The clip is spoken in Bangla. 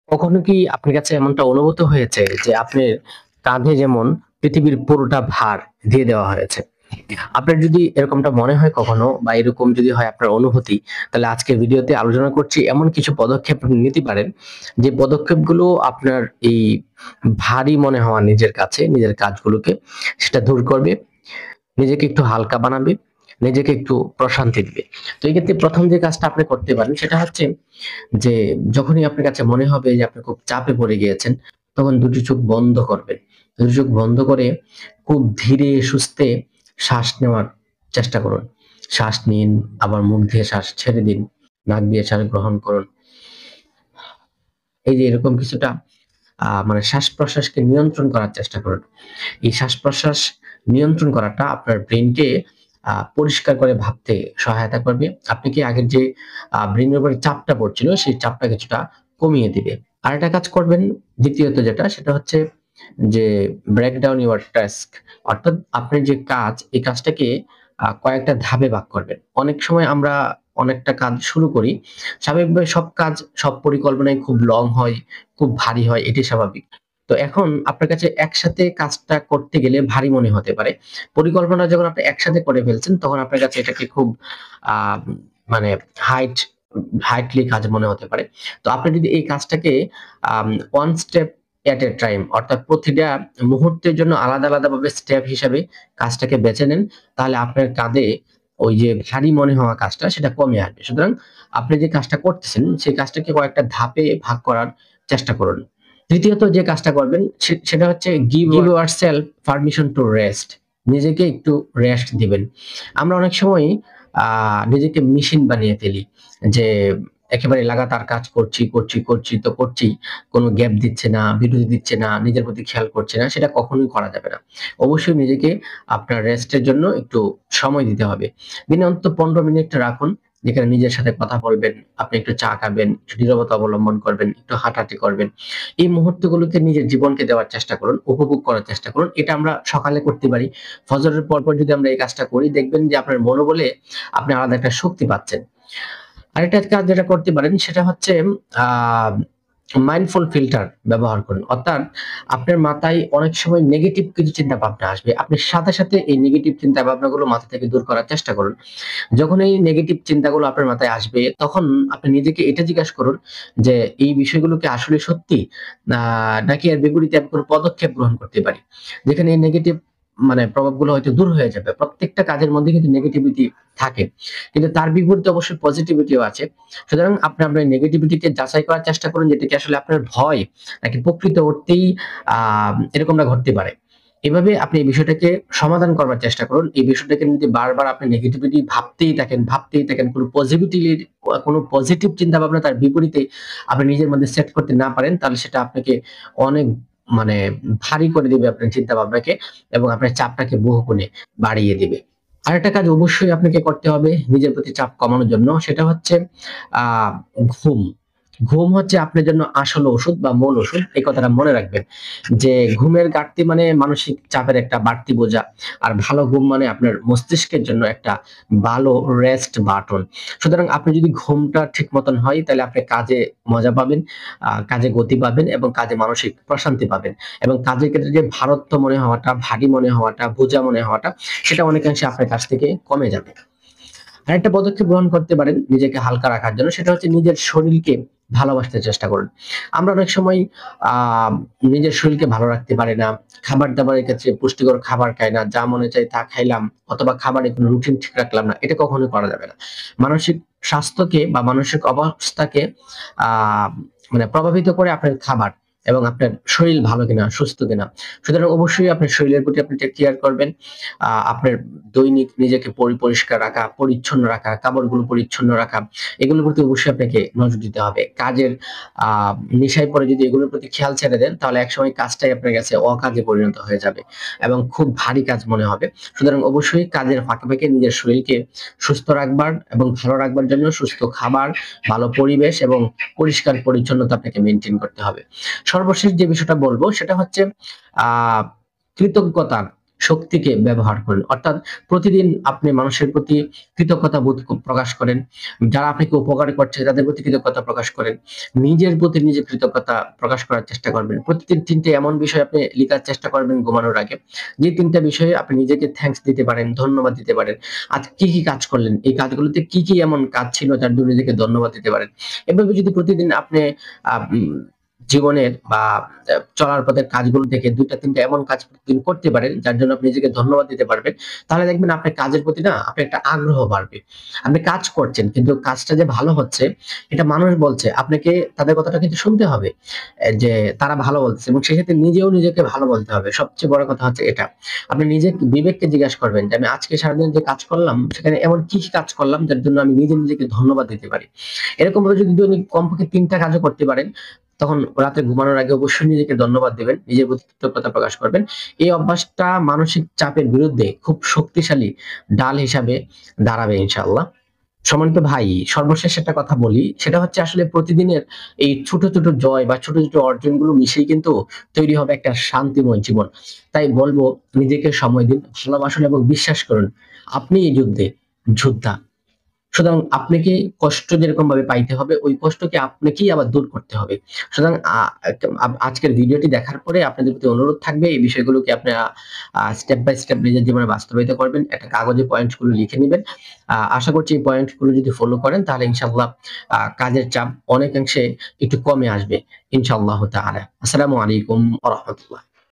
কখনো কি আপনার কাছে এমনটা অনুভূত হয়েছে যে আপনার কাঁধে যেমন পৃথিবীর পুরোটা ভার দিয়ে দেওয়া হয়েছে? আপনার যদি এরকমটা মনে হয় কখনো বা এরকম যদি হয় আপনার অনুভূতি, তাহলে আজকের ভিডিওতে আলোচনা করছি এমন কিছু পদক্ষেপ আপনি নিতে পারেন, যে পদক্ষেপগুলো আপনার এই ভারী মনে হওয়া নিজের কাছে, নিজের কাজগুলোকে সেটা দূর করবে, নিজেকে একটু হালকা বানাবে, নিজেকে একটু প্রশান্তি দিবে। তো এই ক্ষেত্রে ১ম যে কাজটা আপনি করতে পারেন সেটা হচ্ছে যে যখনই আপনার কাছে মনে হবে যে আপনি খুব চাপে পড়ে গিয়েছেন, তখন দুটি চোখ বন্ধ করবেন। দুটি চোখ বন্ধ করে খুব ধীরে সুস্থে শ্বাস নেওয়ার চেষ্টা করুন। শ্বাস নিন, আবার মুখ দিয়ে শ্বাস ছেড়ে দিন, নাক দিয়ে শ্বাস গ্রহণ করুন। এই যে এরকম কিছুটা মানে শ্বাস-প্রশ্বাসকে নিয়ন্ত্রণ করার চেষ্টা করুন। এই শ্বাস-প্রশ্বাস নিয়ন্ত্রণ করাটা আপনার ব্রেইনকে পরিষ্কার করে ভাবতে সহায়তা করবে। আপনি কি আগের যে ব্রেইনের উপরে চাপটা পড়ছিল, সেই চাপটা কিছুটা কমিয়ে দিবে। আরেকটা কাজ করবেন, দ্বিতীয়ত যেটা সেটা হচ্ছে যে ব্রেক ডাউন ইউর টাস্ক, অর্থাৎ আপনার যে কাজ, এই কাজটাকে কয়েকটা ধাপে ভাগ করবেন। অনেক সময় আমরা অনেকটা কাজ শুরু করি। স্বাভাবিকভাবে সব কাজ, সব পরিকল্পনাই খুব লং হয়, খুব ভারী হয়, এটি স্বাভাবিক। তো এখন আপনার কাছে একসাথে কাজটা করতে গেলে ভারী মনে হতে পারে। পরিকল্পনা যখন আপনি একসাথে করে ফেলছেন, তখন আপনার কাছে এটাকে খুব আ মানে হাইট হাইটলি কাজ মনে হতে পারে। তো আপনি যদি এই কাজটাকে one step at a time, অর্থাৎ প্রতিটা মুহূর্তের জন্য আলাদা, আলাদাভাবে স্টেপ হিসাবে কাজটাকে বেছে নেন, তাহলে আপনার কাঁধে ওই যে ভারী মনে হওয়া কাজটা সেটা কমে আসবে। সুতরাং আপনি যে কাজটা করতেছেন, সেই কাজটাকে কয়েকটা ধাপে ভাগ করার চেষ্টা করুন। তৃতীয়ত যে কাজটা করবেন সেটা হচ্ছে give yourself permission to rest, নিজেকে একটু রেস্ট দিবেন। আমরা অনেক সময় নিজেকে মেশিন বানিয়ে ফেলি, যে একেবারে লাগাতার কাজ করছি, কোনো গ্যাপ দিচ্ছে না, বিরতি দিচ্ছে না, নিজের প্রতি খেয়াল করছে না, সেটা কখনোই করা যাবে না। অবশ্যই নিজেকে আপনার রেস্টের জন্য একটু সময় দিতে হবে। দিনে অন্তত ১৫ মিনিট রাখুন, যেখানে নিজের সাথে কথা বলবেন, আপনি একটু চা খাবেন, একটু নীরবতা অবলম্বন করবেন, একটু হাঁটাহাঁটি করবেন। এই মুহূর্তগুলোতে নিজের জীবনকে দেওয়ার চেষ্টা করুন, উপভোগ করার চেষ্টা করুন। এটা আমরা সকালে করতে পারি। ফজরের পরপর যদি আমরা এই কাজটা করি, দেখবেন যে আপনার মনোবলে আপনি আলাদা একটা শক্তি পাচ্ছেন। আরেকটা কাজ যেটা করতে পারেন সেটা হচ্ছে আ মাইন্ডফুল ফিল্টার ব্যবহার করুন। অর্থাৎ আপনার মাথায় অনেক সময় নেগেটিভ কিছু চিন্তাভাবনা আসবে। আপনি সাথে, সাথে এই নেগেটিভ চিন্তাভাবনাগুলো মাথা থেকে দূর করার চেষ্টা করুন। যখন এই নেগেটিভ চিন্তাগুলো আপনার মাথায় আসবে, তখন আপনি নিজেকে এটা জিজ্ঞাসা করুন যে, "এই বিষয়গুলো কি আসলে সত্যি? না নাকি এর বিপরীতে আমি কোন পদক্ষেপ গ্রহণ করতে পারি?" যেখানে এই নেগেটিভ মানে প্রভাবগুলো হয়তো দূর হয়ে যাবে। প্রত্যেকটা কাজের মধ্যে কিন্তু নেগেটিভিটি থাকে। কিন্তু তার বিপরীতে অবশ্যই পজিটিভিটিও আছে। সুতরাং আপনি আপনার নেগেটিভিটিকে যাচাই করার চেষ্টা করুন যে, এটা কি আসলে আপনার ভয় নাকি প্রকৃত অর্থেই আ এরকমটা ঘটতে পারে। এভাবে আপনি এই বিষয়টাকে সমাধান করবার চেষ্টা করুন। এই বিষয়টাকে যদি বারবার আপনি নেগেটিভিটি ভাবতেই থাকেন, কোনো পজিটিভ চিন্তাভাবনা তার বিপরীতে আপনি নিজের মধ্যে সেট করতে না পারেন, তাহলে সেটা আপনাকে অনেক মানে ভারী করে দিবে আপনার চিন্তাভাবনাকে, এবং আপনার চাপটাকে বহুগুণে বাড়িয়ে দিবে। আরেকটা কাজ অবশ্যই আপনাকে করতে হবে নিজের প্রতি চাপ কমানোর জন্য, সেটা হচ্ছে আ ঘুম। ঘুম হচ্ছে আপনার জন্য আসল ওষুধ বা মূল ওষুধ। এই কথাটা মনে রাখবেন। যে ঘুমের ঘাটতি মানে মানসিক চাপের একটা বাড়তি বোঝা। আর ভালো ঘুম মানে আপনার মস্তিষ্কের জন্য একটা ভালো রেস্ট বাটন। সুতরাং আপনি যদি ঘুমটা ঠিক মতন হয়, তাহলে আপনি কাজে মজা পাবেন, কাজে গতি পাবেন এবং কাজে মানসিক প্রশান্তি পাবেন। এবং কাজের ক্ষেত্রে যে ভারত্ব মনে হওয়াটা, ভারী মনে হওয়াটা, বোঝা মনে হওয়াটা, সেটা অনেকাংশে আপনার কাছ থেকে কমে যাবে। আরেকটা পদক্ষেপ গ্রহণ করতে পারেন নিজেকে হালকা রাখার জন্য, সেটা হচ্ছে নিজের শরীরকে ভালোবাসতে চেষ্টা করুন। আমরা অনেক সময় আ নিজের শরীরকে ভালো রাখতে পারি না। খাবার-দাবারের ক্ষেত্রে পুষ্টিকর খাবার খাই না। যা মনে চায় তা খাইলাম, অথবা খাবারের কোনো রুটিন ঠিক রাখলাম না। এটা কখনোই করা যাবে না। মানসিক স্বাস্থ্যকে বা মানসিক অবস্থাকে আ মানে প্রভাবিত করে আপনার খাবার এবং আপনার শরীর ভালো কিনা, সুস্থ কিনা। সুতরাং অবশ্যই আপনার শরীরের প্রতি আপনি টেক কেয়ার করবেন। আপনার দৈনিক নিজেকে পরিষ্কার রাখা, পরিচ্ছন্ন রাখা, কাপড়গুলো পরিচ্ছন্ন রাখা, এগুলোর প্রতি অবশ্যই আপনাকে নজর দিতে হবে। কাজের আ নেশায় পড়ে যদি এগুলোর প্রতি খেয়াল ছেড়ে দেন, তাহলে একসময় কাজটাই আপনার কাছে অকাজে পরিণত হয়ে যাবে এবং খুব ভারী কাজ মনে হবে। সুতরাং অবশ্যই কাজের ফাঁকে, ফাঁকে নিজের শরীরকে সুস্থ রাখবার এবং ভালো রাখবার জন্য সুস্থ খাবার, ভালো পরিবেশ এবং পরিষ্কার পরিচ্ছন্নতা আপনাকে মেইনটেইন করতে হবে। সর্বশেষ যে বিষয়টা বলব সেটা হচ্ছে আ কৃতজ্ঞতা শক্তিকে ব্যবহার করেন। অর্থাৎ প্রতিদিন আপনি মানুষের প্রতি কৃতজ্ঞতা বোধ প্রকাশ করেন। যারা আপনাকে উপকার করছে তাদের প্রতি কৃতজ্ঞতা প্রকাশ করেন। নিজের প্রতি নিজে কৃতজ্ঞতা প্রকাশ করার চেষ্টা করবেন। প্রতিদিন ৩ টে এমন বিষয় আপনি লিখার চেষ্টা করবেন ঘুমানোর আগে। যে ৩ টা বিষয়ে আপনি নিজেকে থ্যাংকস দিতে পারেন, ধন্যবাদ দিতে পারেন। আজ কি কাজ করলেন? এই কাজগুলোতে কি এমন কাজ ছিল যার জন্য নিজেকে ধন্যবাদ দিতে পারেন। এভাবে যদি প্রতিদিন আপনি আ উম জীবনের বা চলার পথের কাজগুলো থেকে ২ টা ৩ টা এমন কাজ প্রতিদিন করতে পারেন যার জন্য আপনি নিজেকে ধন্যবাদ দিতে পারবেন। তাহলে দেখবেন আপনার কাজের প্রতি না আপনার একটা আগ্রহ বাড়বে। আপনি কাজ করছেন কিন্তু কাজটা যে ভালো হচ্ছে এটা মানুষ বলছে। আপনাকে তাদের কথাটা কিন্তু শুনতে হবে। যে তারা ভালো বলতেছে এবং সেক্ষেত্রে নিজেও নিজেকে ভালো বলতে হবে। সবচেয়ে বড় কথা হচ্ছে এটা। আপনি নিজে বিবেককে জিজ্ঞাসা করবেন যে আমি আজকে সারাদিন যে কাজ করলাম সেখানে এমন কি কাজ করলাম যার জন্য আমি নিজেকে ধন্যবাদ দিতে পারি। এরকম ভাবে যদি দৈনিক কমপক্ষে ৩ টা কাজও করতে পারেন তখন রাতে ঘুমানোর আগে অবশ্যই নিজেকে ধন্যবাদ দিবেন। নিজের প্রতি কৃতজ্ঞতা প্রকাশ করবেন। এই অভ্যাসটা মানসিক চাপের বিরুদ্ধে খুব শক্তিশালী ঢাল হিসাবে দাঁড়াবে ইনশাআল্লাহ। সম্মানিত ভাই, সর্বশেষ একটা কথা বলি। সেটা হচ্ছে আসলে প্রতিদিনের এই ছোট জয় বা ছোট অর্জনগুলো মিশেই কিন্তু তৈরি হবে একটা শান্তিময় জীবন। তাই বলব নিজেকে সময় দিন, ভালোবাসুন এবং বিশ্বাস করুন। আপনি এই যুদ্ধে যোদ্ধা। সুতরাং আপনাকে কষ্ট যেরকমভাবে পাইতে হবে, ওই কষ্টকে আপনাকেই আবার দূর করতে হবে। সুতরাং আজকের ভিডিওটি দেখার পরে আপনাদের প্রতি অনুরোধ থাকবে এই বিষয়গুলোকে আপনারা স্টেপ বাই স্টেপ নিজের জীবনে বাস্তবায়িত করবেন। একটা কাগজে পয়েন্টস গুলো লিখে নিবেন। আশা করছি এই পয়েন্ট গুলো যদি ফলো করেন তাহলে ইনশাআল্লাহ কাজের চাপ অনেকাংশে একটু কমে আসবে ইনশাআল্লাহ তাআলা। আসসালামু আলাইকুম ওয়া রাহমাতুল্লাহ।